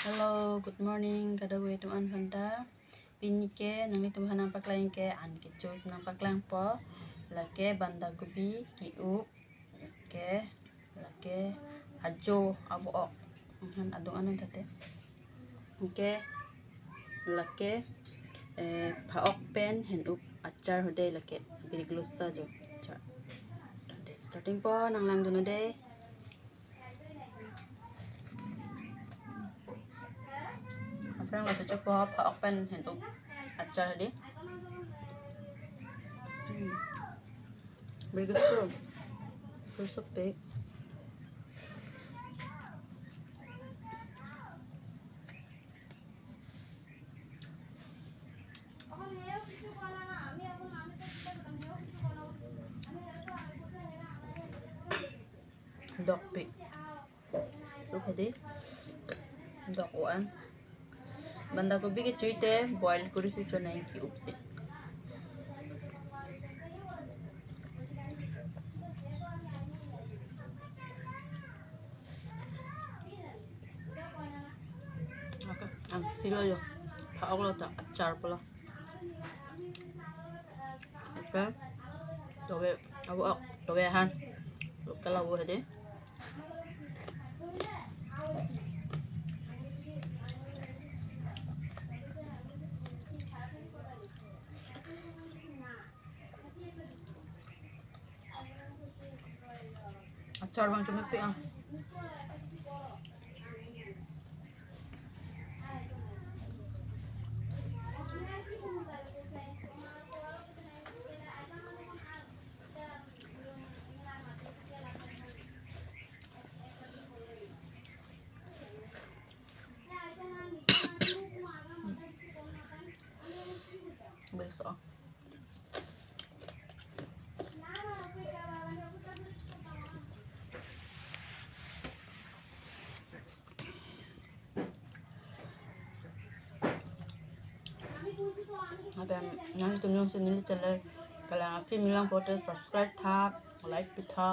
Hello, good morning. Kada gue teman Fanta. Pini ke nang ni teman nampak lain ke an ke jos nampak lang po. Lake banda gobi kiu ke lake ajo avo ok. Adong anon tate. Ke lake paok pen hen up acar hode lake biriglosa jo. Starting po nang lang duno de. Apa yang lo cocok po paok pen hen up acar hode. Biriglosa. First big. Dog pig. Look at it. Dog one. Banda ko bigi chuite boil kuri si chonai ki upsi. Okay. Ang silo yo. Paok lo ta achar pala. Okay. Dobe awak dobe han. Kalau wo hede. Achar bang cuma pi ang. Besok. Ada yang tunjuk sini channel kalau आपके मिलान पोटे subscribe था like भी था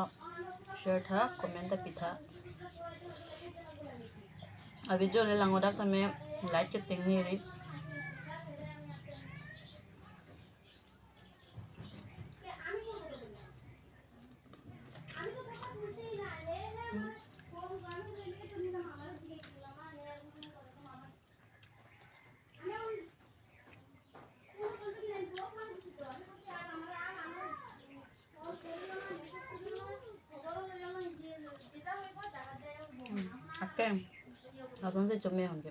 share था comment भी था अभी जो ले लांगोदा तो मैं लाइक के टिंग नहीं रही Oke, abang saya cuma yang gitu.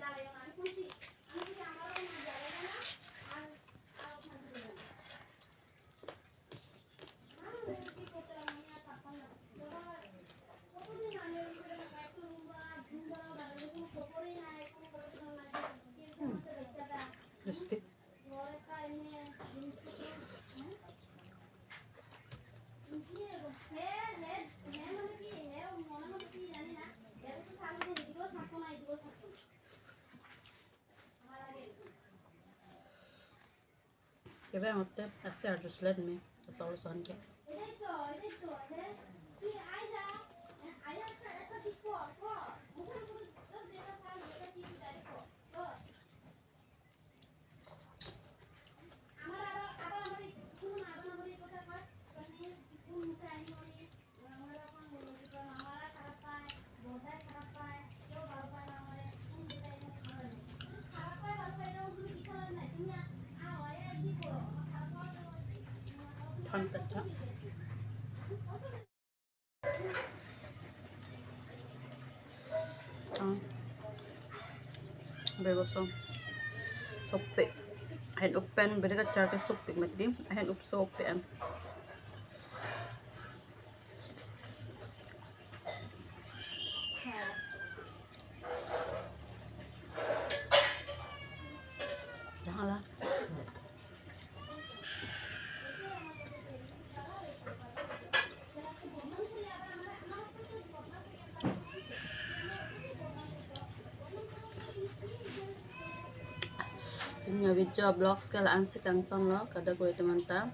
Just cái bé học tiếp sẽ just let me sau son kia thon kecak begosong sope hen upen beda kacar ke sope mati hen up sope am janganlah Ini video vlogs kala ansi kantong lo kada ko teman ta